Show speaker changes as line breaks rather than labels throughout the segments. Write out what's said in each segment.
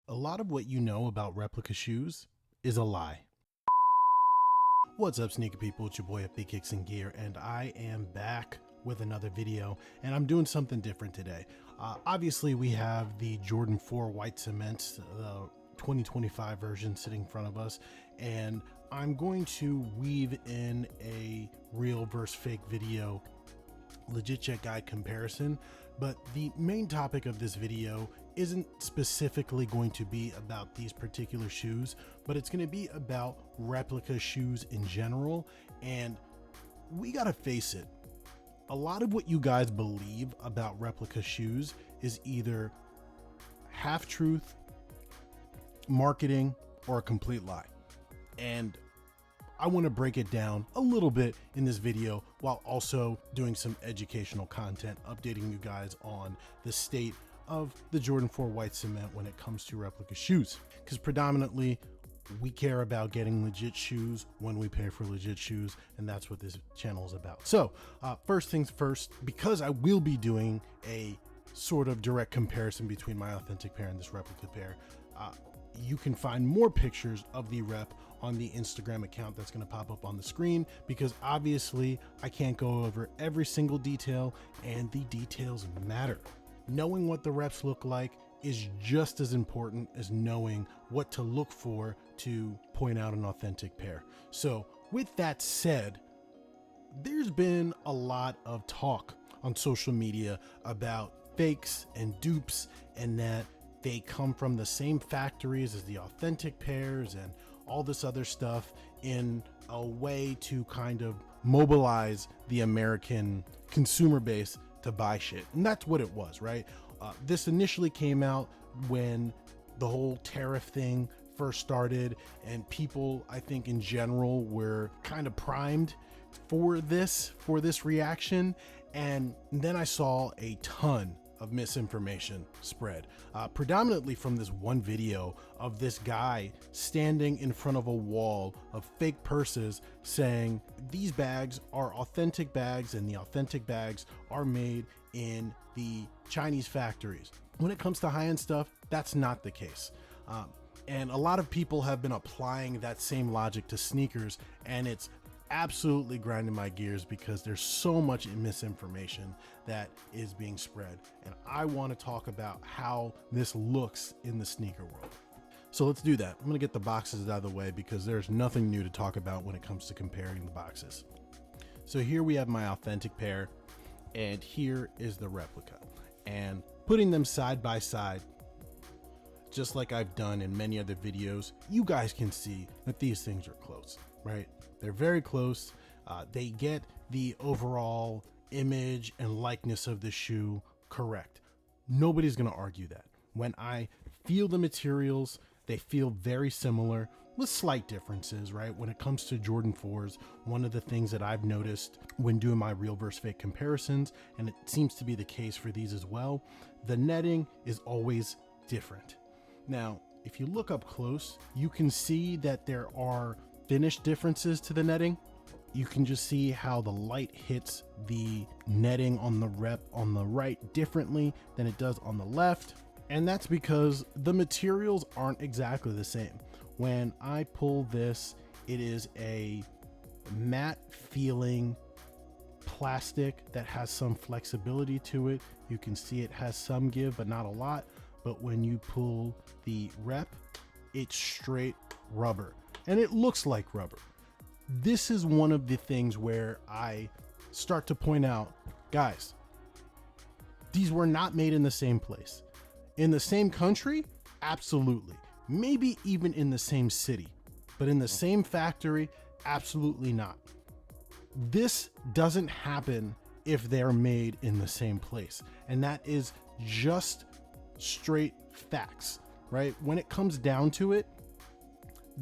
A lot of what you know about replica shoes is a lie. What's up, sneaker people? It's your boy FB Kicks and Gear, and I am back with another video, and I'm doing something different today. Obviously, we have the Jordan 4 white cement, the 2025 version sitting in front of us, and I'm going to weave in a real versus fake video legit check guide comparison, but the main topic of this video isn't specifically going to be about these particular shoes, but it's going to be about replica shoes in general. And we gotta face it, a lot of what you guys believe about replica shoes is either half truth, marketing, or a complete lie. And I want to break it down a little bit in this video while also doing some educational content, updating you guys on the state of the Jordan 4 white cement when it comes to replica shoes. Because predominantly we care about getting legit shoes when we pay for legit shoes, and that's what this channel is about. So first things first, because I will be doing a sort of direct comparison between my authentic pair and this replica pair, you can find more pictures of the rep on the Instagram account that's going to pop up on the screen, because obviously I can't go over every single detail, and the details matter. Knowing what the reps look like is just as important as knowing what to look for to point out an authentic pair. So with that said, there's been a lot of talk on social media about fakes and dupes, and that they come from the same factories as the authentic pairs and all this other stuff in a way to kind of mobilize the American consumer base to buy shit. And that's what it was, right? This initially came out when the whole tariff thing first started, and people, I think in general, were kind of primed for this reaction. And then I saw a ton of misinformation spread, predominantly from this one video of this guy standing in front of a wall of fake purses saying these bags are authentic bags and the authentic bags are made in the Chinese factories. When it comes to high-end stuff, that's not the case. And a lot of people have been applying that same logic to sneakers, and it's absolutely grinding my gears because there's so much misinformation that is being spread, and I want to talk about how this looks in the sneaker world. So let's do that. I'm gonna get the boxes out of the way because there's nothing new to talk about when it comes to comparing the boxes. So here we have my authentic pair, and here is the replica, and putting them side by side, just like I've done in many other videos, you guys can see that these things are close, right? They're very close. They get the overall image and likeness of the shoe correct. Nobody's gonna argue that. When I feel the materials, they feel very similar with slight differences, right? When it comes to Jordan 4s, one of the things that I've noticed when doing my real versus fake comparisons, and it seems to be the case for these as well, the netting is always different. Now, if you look up close, you can see that there are finish differences to the netting. You can just see how the light hits the netting on the rep on the right differently than it does on the left. And that's because the materials aren't exactly the same. When I pull this, it is a matte feeling plastic that has some flexibility to it. You can see it has some give, but not a lot. But when you pull the rep, it's straight rubber, and it looks like rubber. This is one of the things where I start to point out, guys, these were not made in the same place. In the same country, absolutely. Maybe even in the same city, but in the same factory, absolutely not. This doesn't happen if they're made in the same place. And that is just straight facts, right? When it comes down to it,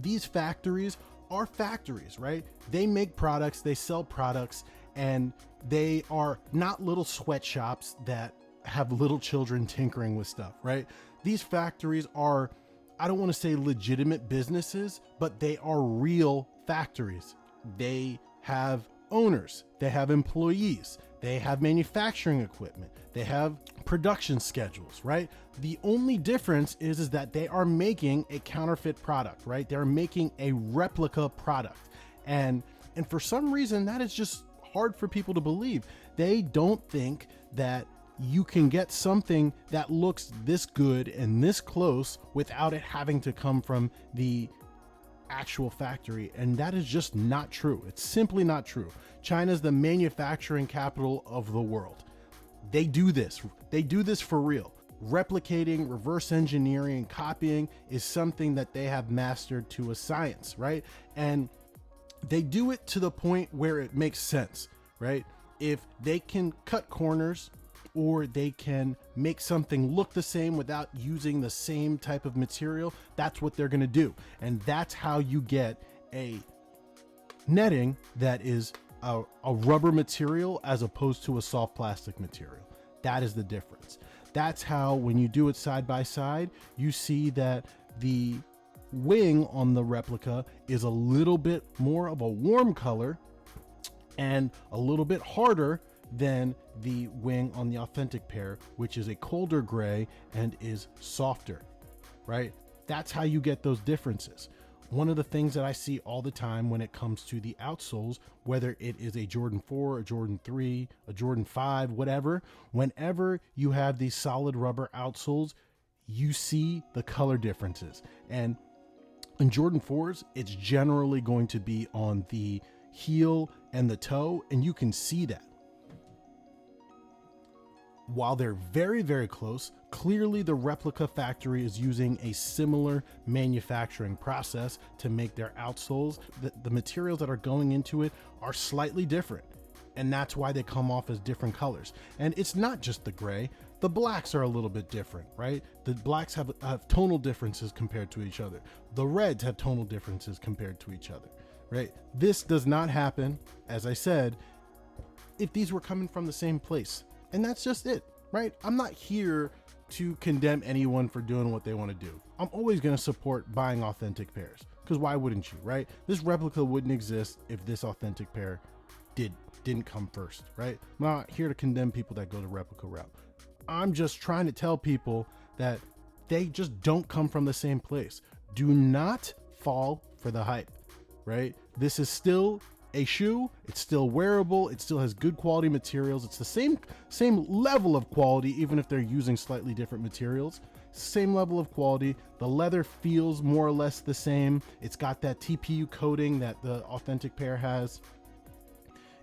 these factories are factories, right? They make products, they sell products, and they are not little sweatshops that have little children tinkering with stuff, right? These factories are, I don't want to say legitimate businesses, but they are real factories. They have owners, they have employees, they have manufacturing equipment, they have production schedules, right? The only difference is that they are making a counterfeit product, right? They're making a replica product. And for some reason, that is just hard for people to believe. They don't think that you can get something that looks this good and this close without it having to come from the actual factory. And that is just not true. It's simply not true. China's the manufacturing capital of the world. They do this. They do this for real. Replicating, reverse engineering, copying is something that they have mastered to a science, right? And they do it to the point where it makes sense, right? If they can cut corners, or they can make something look the same without using the same type of material, that's what they're gonna do. And that's how you get a netting that is a rubber material as opposed to a soft plastic material. That is the difference. That's how, when you do it side by side, you see that the wing on the replica is a little bit more of a warm color and a little bit harder than the wing on the authentic pair, which is a colder gray and is softer, right? That's how you get those differences. One of the things that I see all the time when it comes to the outsoles, whether it is a Jordan 4, a Jordan 3, a Jordan 5, whatever, whenever you have these solid rubber outsoles, you see the color differences. And in Jordan 4s, it's generally going to be on the heel and the toe, and you can see that. While they're very, very close, clearly the replica factory is using a similar manufacturing process to make their outsoles. The materials that are going into it are slightly different, and that's why they come off as different colors. And it's not just the gray. The blacks are a little bit different, right? The blacks have tonal differences compared to each other. The reds have tonal differences compared to each other, right? This does not happen, as I said, if these were coming from the same place. And that's just it, right? I'm not here to condemn anyone for doing what they want to do. I'm always going to support buying authentic pairs, because why wouldn't you, right? This replica wouldn't exist if this authentic pair didn't come first, right? I'm not here to condemn people that go the replica route. I'm just trying to tell people that they just don't come from the same place. Do not fall for the hype, right? This is still a shoe. It's still wearable. It still has good quality materials. It's the same level of quality, even if they're using slightly different materials. Same level of quality. The leather feels more or less the same. It's got that TPU coating that the authentic pair has.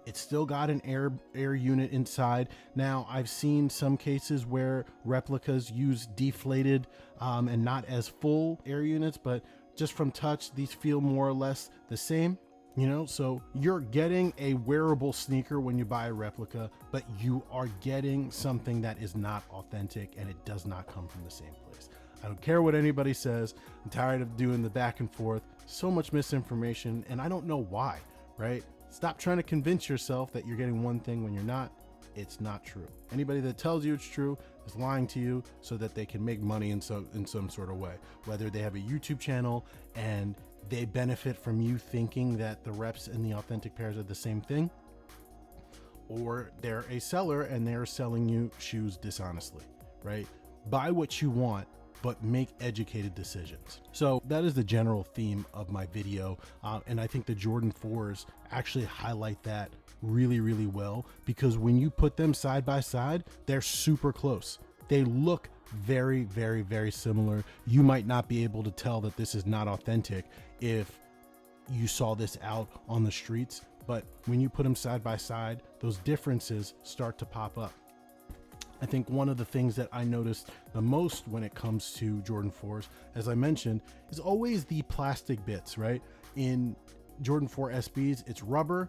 It's still got an air unit inside. Now, I've seen some cases where replicas use deflated and not as full air units, but just from touch, these feel more or less the same. You know, so you're getting a wearable sneaker when you buy a replica, but you are getting something that is not authentic, and it does not come from the same place. I don't care what anybody says. I'm tired of doing the back and forth. So much misinformation, and I don't know why, right? Stop trying to convince yourself that you're getting one thing when you're not. It's not true. Anybody that tells you it's true is lying to you so that they can make money in some sort of way. Whether they have a YouTube channel and they benefit from you thinking that the reps and the authentic pairs are the same thing, or they're a seller and they're selling you shoes dishonestly, right? Buy what you want, but make educated decisions. So that is the general theme of my video. And I think the Jordan 4s actually highlight that really, really well, because when you put them side by side, they're super close. They look very, very, very similar. You might not be able to tell that this is not authentic if you saw this out on the streets, but when you put them side by side, those differences start to pop up. I think one of the things that I noticed the most when it comes to Jordan 4s, as I mentioned, is always the plastic bits, right? In Jordan 4 SBs, it's rubber,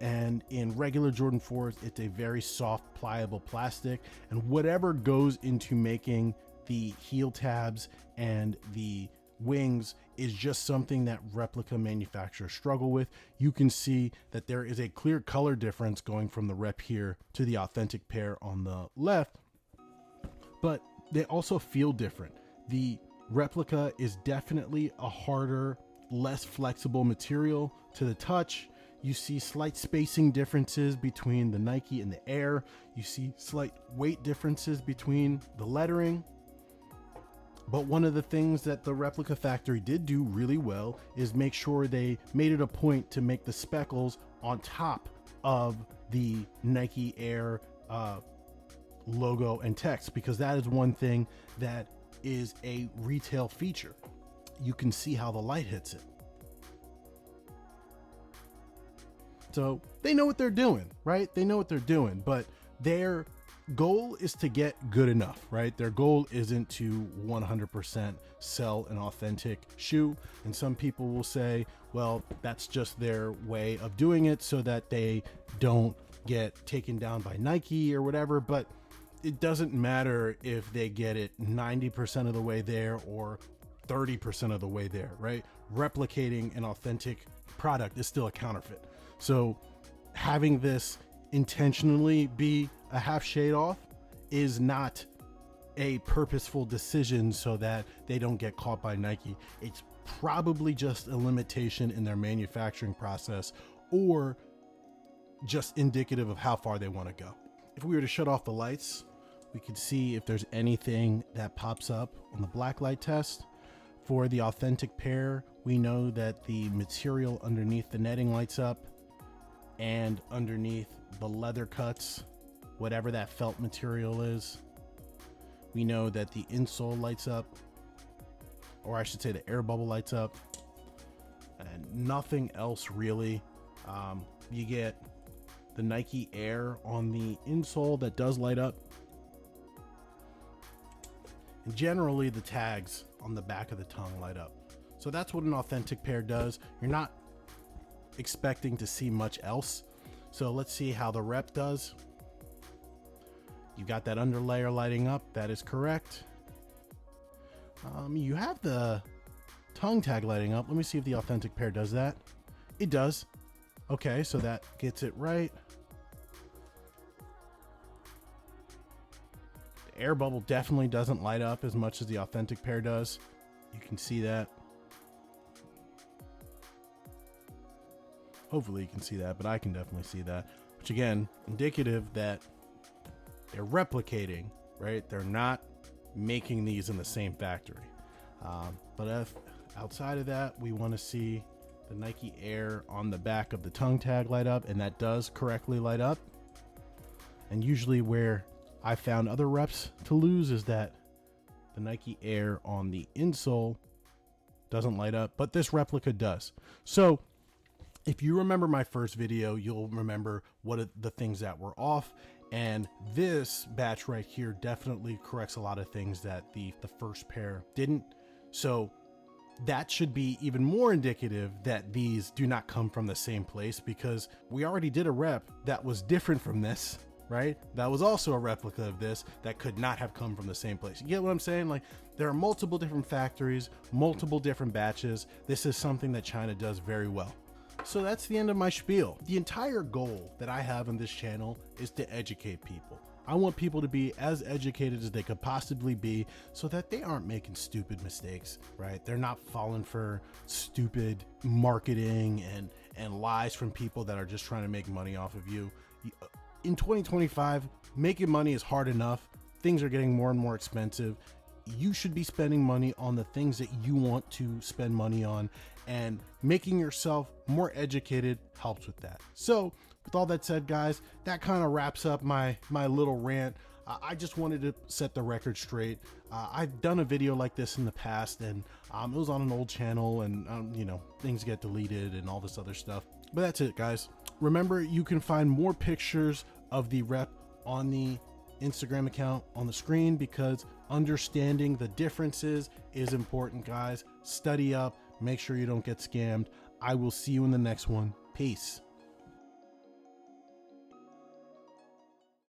and in regular Jordan 4s, it's a very soft, pliable plastic, and whatever goes into making the heel tabs and the wings is just something that replica manufacturers struggle with. You can see that there is a clear color difference going from the rep here to the authentic pair on the left, but they also feel different. The replica is definitely a harder, less flexible material to the touch. You see slight spacing differences between the Nike and the Air. You see slight weight differences between the lettering. But one of the things that the Replica factory did do really well is make sure they made it a point to make the speckles on top of the Nike Air logo and text, because that is one thing that is a retail feature. You can see how the light hits it. So they know what they're doing, right? They know what they're doing, but their goal is to get good enough, right? Their goal isn't to 100% sell an authentic shoe. And some people will say, well, that's just their way of doing it so that they don't get taken down by Nike or whatever. But it doesn't matter if they get it 90% of the way there or 30% of the way there, right? Replicating an authentic product is still a counterfeit. So having this intentionally be a half shade off is not a purposeful decision so that they don't get caught by Nike. It's probably just a limitation in their manufacturing process, or just indicative of how far they want to go. If we were to shut off the lights, we could see if there's anything that pops up on the black light test. For the authentic pair, we know that the material underneath the netting lights up, and underneath the leather cuts, whatever that felt material is, we know that the insole lights up, or I should say the air bubble lights up, and nothing else really. You get the Nike Air on the insole that does light up, and generally the tags on the back of the tongue light up. So that's what an authentic pair does. You're not expecting to see much else. So let's see how the Rep does. You got that underlayer lighting up. That is correct. You have the tongue tag lighting up. Let me see if the authentic pair does that. It does. Okay, so that gets it right. The air bubble definitely doesn't light up as much as the authentic pair does. You can see that. Hopefully you can see that, but I can definitely see that, which again, indicative that they're replicating, right? They're not making these in the same factory. But if outside of that, we want to see the Nike Air on the back of the tongue tag light up, and that does correctly light up. And usually where I found other reps to lose is that the Nike Air on the insole doesn't light up, but this Replica does. So if you remember my first video, you'll remember what are the things that were off, and this batch right here definitely corrects a lot of things that the first pair didn't. So that should be even more indicative that these do not come from the same place, because we already did a rep that was different from this, right? That was also a replica of this that could not have come from the same place. You get what I'm saying? Like, there are multiple different factories, multiple different batches. This is something that China does very well. So that's the end of my spiel. The entire goal that I have on this channel is to educate people. I want people to be as educated as they could possibly be so that they aren't making stupid mistakes, right? They're not falling for stupid marketing and lies from people that are just trying to make money off of you. In 2025, making money is hard enough. Things are getting more and more expensive. You should be spending money on the things that you want to spend money on, and making yourself more educated helps with that. So with all that said, guys, that kind of wraps up my little rant. I just wanted to set the record straight. I've done a video like this in the past, and it was on an old channel, and you know, things get deleted and all this other stuff. But that's it, guys. Remember, you can find more pictures of the rep on the Instagram account on the screen, because understanding the differences is important, guys. Study up, make sure you don't get scammed. I will see you in the next one. Peace.